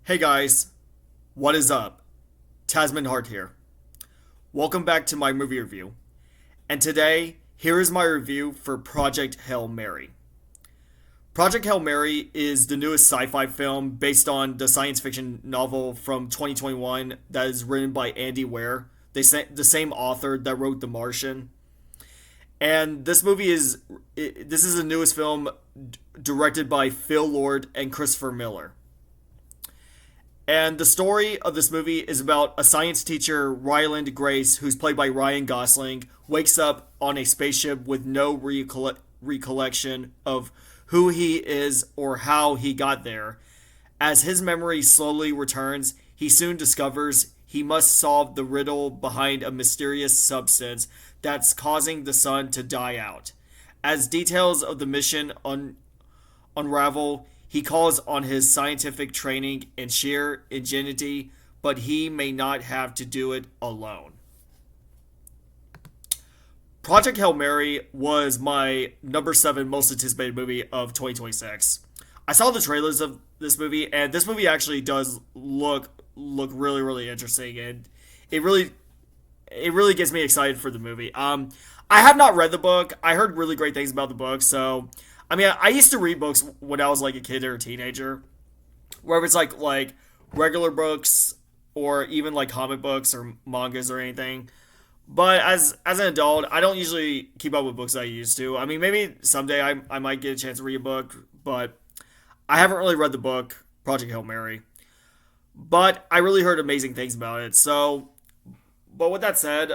Hey guys, what is up? Tasman Hart here. Welcome back to my movie review. And today, here is my review for Project Hail Mary. Project Hail Mary is the newest sci fi film based on the science fiction novel from 2021 that is written by Andy Weir, the same author that wrote The Martian. And this is the newest film directed by Phil Lord and Christopher Miller. And the story of this movie is about a science teacher, Ryland Grace, who's played by Ryan Gosling, wakes up on a spaceship with no recollection of who he is or how he got there. As his memory slowly returns, he soon discovers he must solve the riddle behind a mysterious substance that's causing the sun to die out. As details of the mission unravel, he calls on his scientific training and sheer ingenuity, but he may not have to do it alone. Project Hail Mary was my number 7 most anticipated movie of 2026. I saw the trailers of this movie, and this movie actually does look really interesting, and it really gets me excited for the movie. I have not read the book. I heard really great things about the book, so I mean, I used to read books when I was like a kid or a teenager, whether it's like regular books or even like comic books or mangas or anything. But as an adult, I don't usually keep up with books that I used to. I mean, maybe someday I might get a chance to read a book, but I haven't really read the book Project Hail Mary. But I really heard amazing things about it. So, but with that said,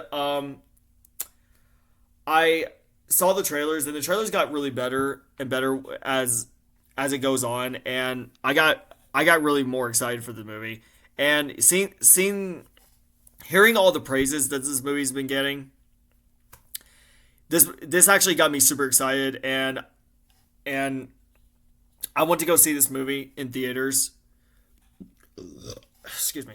I saw the trailers, and the trailers got really better and better as it goes on, and I got really more excited for the movie. And seeing hearing all the praises that this movie's been getting, this actually got me super excited, and I want to go see this movie in theaters. Excuse me.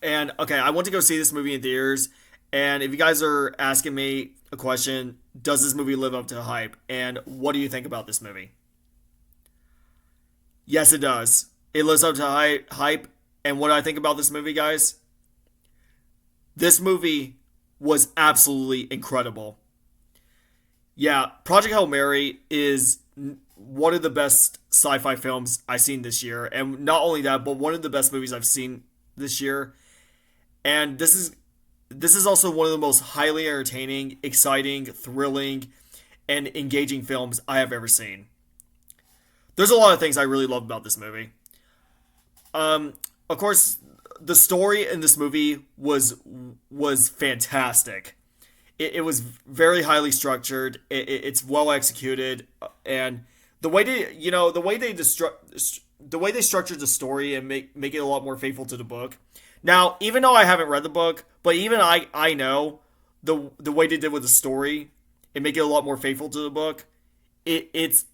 And okay, I want to go see this movie in theaters. And if you guys are asking me a question, does this movie live up to the hype? And what do you think about this movie? Yes, it does. It lives up to hype. And what I think about this movie, guys? This movie was absolutely incredible. Yeah, Project Hail Mary is one of the best sci-fi films I've seen this year. And not only that, but one of the best movies I've seen this year. And this is also one of the most highly entertaining, exciting, thrilling, and engaging films I have ever seen. There's a lot of things I really love about this movie. Of course, the story in this movie was fantastic. It was very highly structured. It's well executed, and the way they structured the story and make it a lot more faithful to the book. Now, even though I haven't read the book, but even I know the way they did with the story and make it a lot more faithful to the book. It's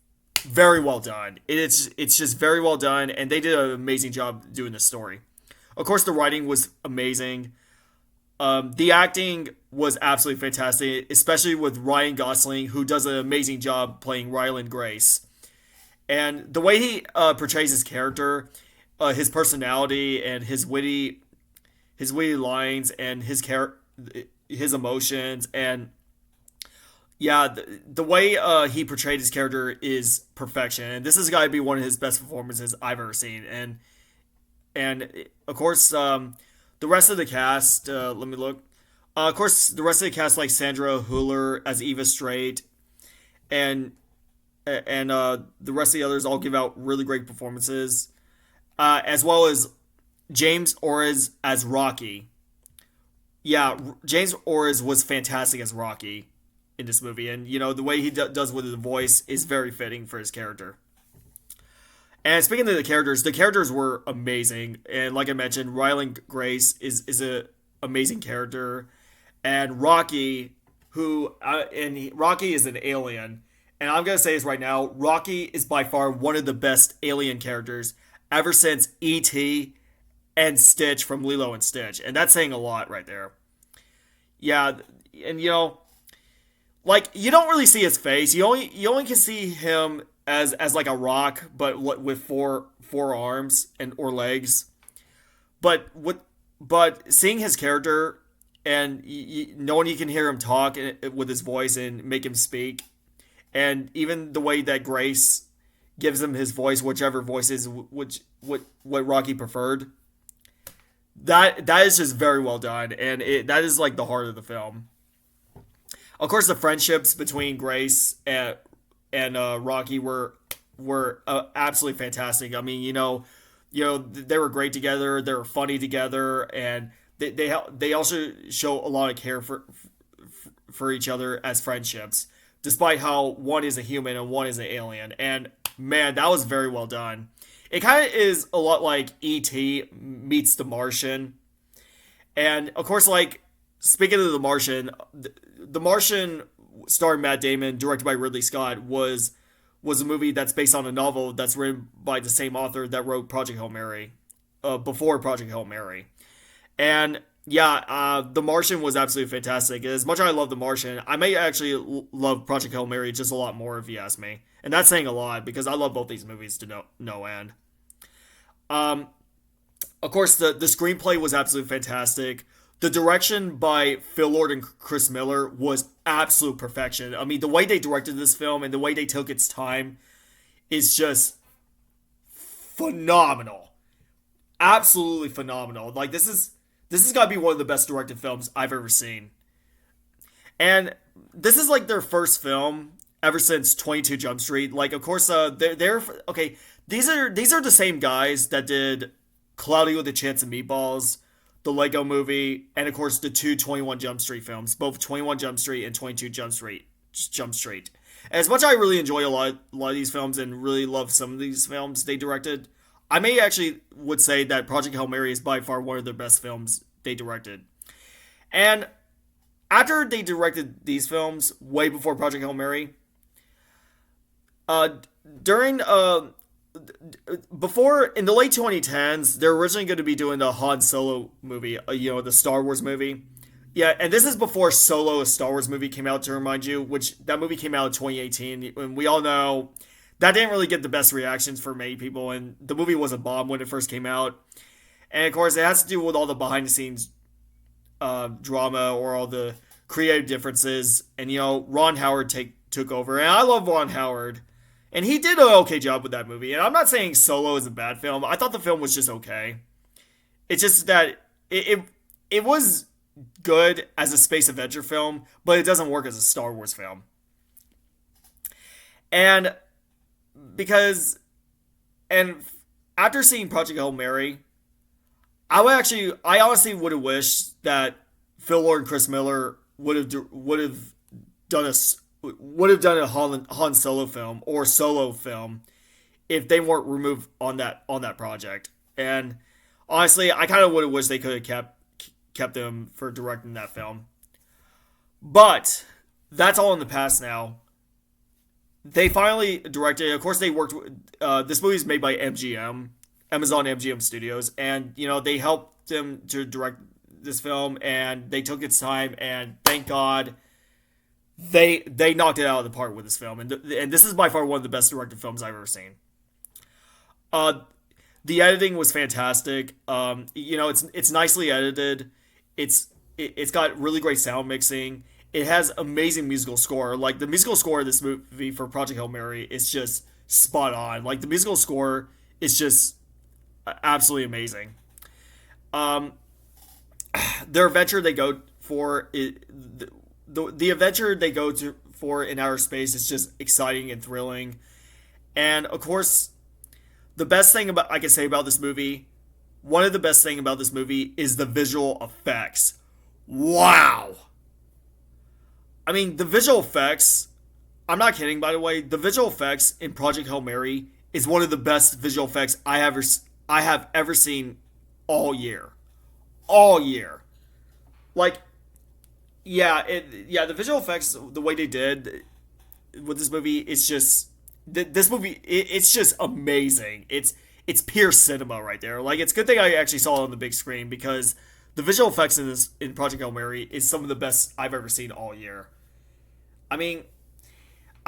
very well done. It's just very well done, and they did an amazing job doing the story. Of course, the writing was amazing. The acting was absolutely fantastic, especially with Ryan Gosling, who does an amazing job playing Ryland Grace. And the way he portrays his character, his personality, and his witty lines and his emotions, and yeah, the way he portrayed his character is perfection. And this has got to be one of his best performances I've ever seen. And of course, the rest of the cast. Let me look. Of course, the rest of the cast, like Sandra Hüller as Eva Straight, and the rest of the others all give out really great performances, as well as James Orez as Rocky. Yeah, James Orez was fantastic as Rocky in this movie, and the way he does with the voice is very fitting for his character. And speaking of the characters were amazing, and like I mentioned, Ryland Grace is a amazing character, and Rocky, Rocky is an alien, and I'm gonna say this right now, Rocky is by far one of the best alien characters ever since E.T. and Stitch from Lilo and Stitch, and that's saying a lot right there. Yeah, and like you don't really see his face. You only can see him as like a rock, but with four arms and or legs. But seeing his character and knowing you can hear him talk with his voice and make him speak, and even the way that Grace gives him his voice, whichever voice is what Rocky preferred. That is just very well done, and that is like the heart of the film. Of course, the friendships between Grace and Rocky were absolutely fantastic. I mean, they were great together. They were funny together, and they also show a lot of care for each other as friendships, despite how one is a human and one is an alien. And man, that was very well done. It kind of is a lot like E.T. meets The Martian, and of course, like speaking of The Martian, The Martian, starring Matt Damon, directed by Ridley Scott, was a movie that's based on a novel that's written by the same author that wrote Project Hail Mary, before Project Hail Mary. And yeah, The Martian was absolutely fantastic. As much as I love The Martian, I may actually love Project Hail Mary just a lot more if you ask me. And that's saying a lot because I love both these movies to no end. Of course, the screenplay was absolutely fantastic. The direction by Phil Lord and Chris Miller was absolute perfection. I mean, the way they directed this film and the way they took its time is just phenomenal. Absolutely phenomenal. Like this has got to be one of the best directed films I've ever seen. And this is like their first film ever since 22 Jump Street. Like, of course, they're okay. These are the same guys that did Cloudy with a Chance of Meatballs, the Lego Movie, and of course the two 21 Jump Street films, both 21 Jump Street and 22 Jump Street. As much as I really enjoy a lot of these films and really love some of these films they directed, I may actually would say that Project Hail Mary is by far one of their best films they directed. And after they directed these films, way before Project Hail Mary, during before in the late 2010s, they're originally going to be doing the Han Solo movie, the Star Wars movie. Yeah, and this is before Solo, a Star Wars movie, came out, to remind you, which that movie came out in 2018, and we all know that didn't really get the best reactions for many people, and the movie was a bomb when it first came out. And of course, it has to do with all the behind-the-scenes drama or all the creative differences, and Ron Howard took over, and I love Ron Howard, and he did an okay job with that movie. And I'm not saying Solo is a bad film. I thought the film was just okay. It's just that it was good as a space adventure film, but it doesn't work as a Star Wars film. And after seeing Project Hail Mary, I honestly would have wished that Phil Lord and Chris Miller would have done a Han Solo film or Solo film if they weren't removed on that project. And honestly, I kind of would have wished they could have kept them for directing that film. But that's all in the past now. They finally directed. Of course, they worked. This movie is made by MGM, Amazon MGM Studios, and they helped them to direct this film, and they took its time, and thank God, they knocked it out of the park with this film, and this is by far one of the best directed films I've ever seen. The editing was fantastic. It's nicely edited. It's got really great sound mixing. It has amazing musical score. Like, the musical score of this movie for Project Hail Mary is just spot on. Like, the musical score is just absolutely amazing. Their adventure they go for, the adventure they go for in outer space is just exciting and thrilling. And, of course, the best thing I can say about this movie, one of the best things about this movie is the visual effects. Wow! I mean, the visual effects, I'm not kidding, by the way, the visual effects in Project Hail Mary is one of the best visual effects I have ever seen all year. All year. Like, the visual effects, the way they did with this movie, it's just, this movie, it's just amazing. It's pure cinema right there. Like, it's a good thing I actually saw it on the big screen, because the visual effects in Project Hail Mary is some of the best I've ever seen all year. I mean,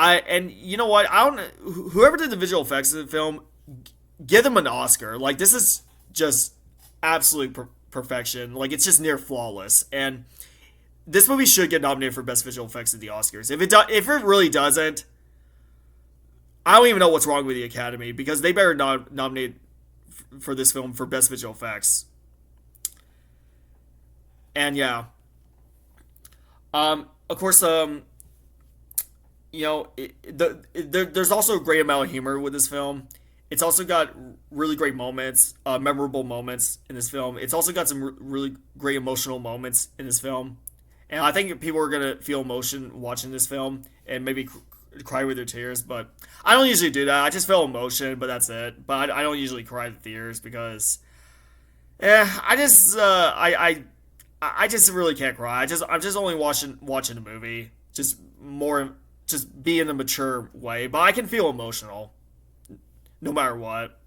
and you know what? I don't. Whoever did the visual effects of the film, give them an Oscar. Like this is just absolute perfection. Like it's just near flawless. And this movie should get nominated for best visual effects at the Oscars. If it really doesn't, I don't even know what's wrong with the Academy because they better not nominate for this film for best visual effects. And yeah, of course, there's also a great amount of humor with this film. It's also got really great moments, memorable moments in this film. It's also got some really great emotional moments in this film, and I think people are gonna feel emotion watching this film and maybe cry with their tears. But I don't usually do that. I just feel emotion, but that's it. But I don't usually cry with tears because, I just really can't cry. I'm just only watching the movie, just be in a mature way. But I can feel emotional no matter what.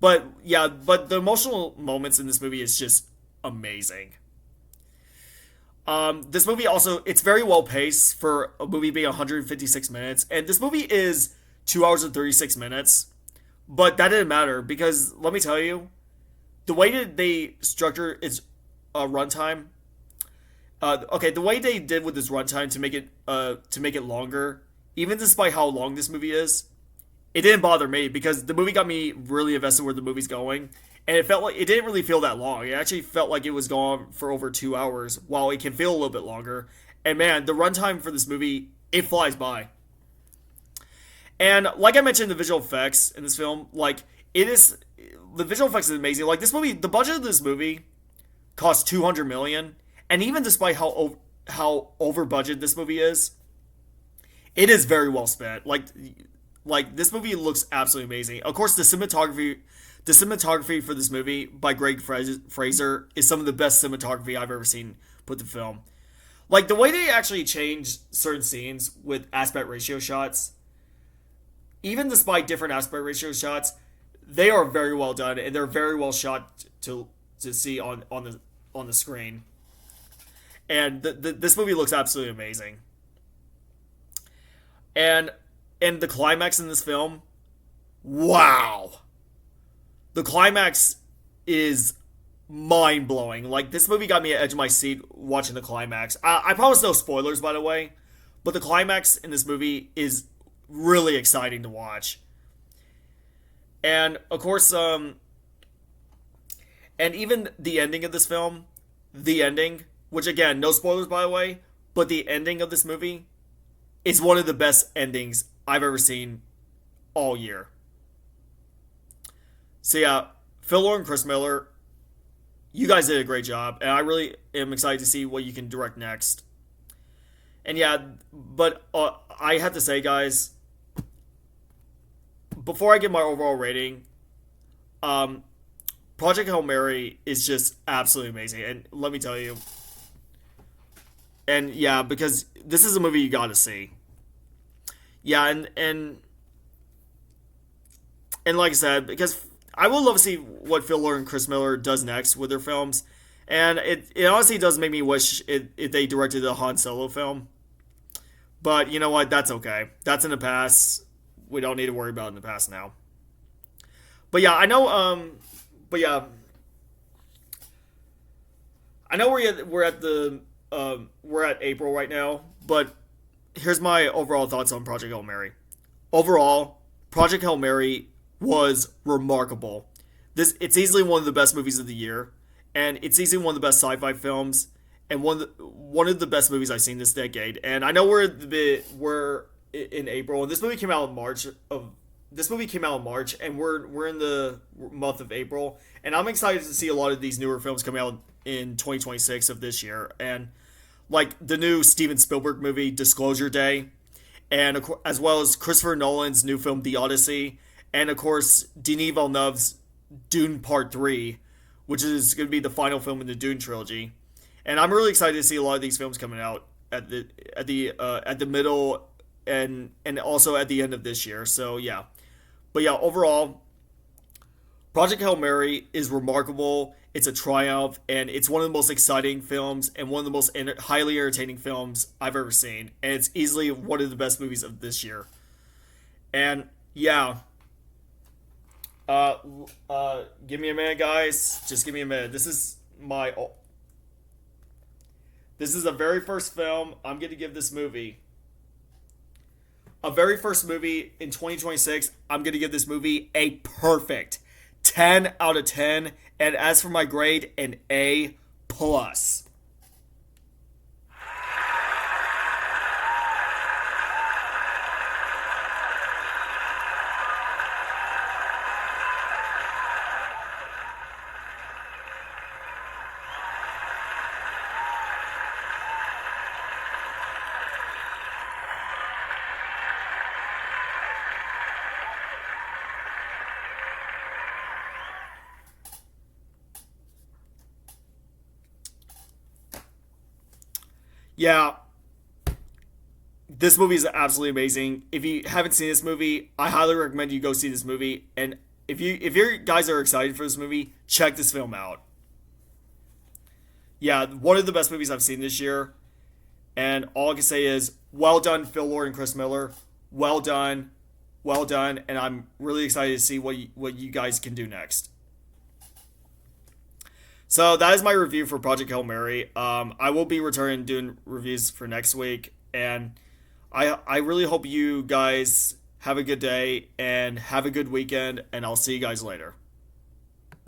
But yeah, but the emotional moments in this movie is just amazing. This movie also it's very well paced for a movie being 156 minutes, and this movie is 2 hours and 36 minutes. But that didn't matter because let me tell you, the way that they structure its runtime. Okay, the way they did with this runtime to make it longer, even despite how long this movie is, it didn't bother me because the movie got me really invested where the movie's going, and it felt like it didn't really feel that long. It actually felt like it was going for over 2 hours, while it can feel a little bit longer. And man, the runtime for this movie it flies by. And like I mentioned, the visual effects in this film, like it is, the visual effects is amazing. Like this movie, the budget of this movie cost 200 million, and even despite how over budget this movie is, it is very well spent. Like this movie looks absolutely amazing. Of course, the cinematography for this movie by Greg Fraser is some of the best cinematography I've ever seen put to film. Like the way they actually change certain scenes with aspect ratio shots, even despite different aspect ratio shots, they are very well done and they're very well shot to see on the screen. And this movie looks absolutely amazing. And the climax in this film, wow. The climax is mind blowing. Like this movie got me at the edge of my seat watching the climax. I promise no spoilers, by the way, but the climax in this movie is really exciting to watch. And of course, and even the ending of this film, which again, no spoilers, by the way, but the ending of this movie is one of the best endings I've ever seen all year. So yeah, Phil Lord and Chris Miller, you guys did a great job, and I really am excited to see what you can direct next. And yeah, but I have to say, guys, before I give my overall rating, Project Hail Mary is just absolutely amazing, and let me tell you, and yeah, because this is a movie you got to see. Yeah, and like I said, because I would love to see what Phil Lord and Chris Miller does next with their films. And it honestly does make me wish if they directed a Han Solo film. But you know what? That's okay. That's in the past. We don't need to worry about it in the past now. But yeah, I know. But yeah, I know we're at April right now. But here's my overall thoughts on Project Hail Mary. Overall, Project Hail Mary was remarkable. It's easily one of the best movies of the year, and it's easily one of the best sci-fi films, and one of the best movies I've seen this decade. And I know we're in April, and this movie came out in March, and we're in the month of April, and I'm excited to see a lot of these newer films come out in 2026 of this year, and like the new Steven Spielberg movie Disclosure Day, and as well as Christopher Nolan's new film The Odyssey. And of course, Denis Villeneuve's Dune Part 3, which is going to be the final film in the Dune trilogy. And I'm really excited to see a lot of these films coming out at the middle and also at the end of this year. So yeah. But yeah, overall, Project Hail Mary is remarkable. It's a triumph, and it's one of the most exciting films and one of the most highly entertaining films I've ever seen. And it's easily one of the best movies of this year. And yeah, uh, give me a minute, guys. Just give me a minute. This is the very first film I'm going to give this movie. A very first movie in 2026. I'm going to give this movie a perfect 10 out of 10. And as for my grade, an A plus. Yeah, this movie is absolutely amazing. If you haven't seen this movie, I highly recommend you go see this movie. And if you guys are excited for this movie, check this film out. Yeah, one of the best movies I've seen this year. And all I can say is, well done, Phil Lord and Chris Miller. Well done, well done. And I'm really excited to see what you guys can do next. So that is my review for Project Hail Mary. I will be returning doing reviews for next week, and I really hope you guys have a good day and have a good weekend. And I'll see you guys later.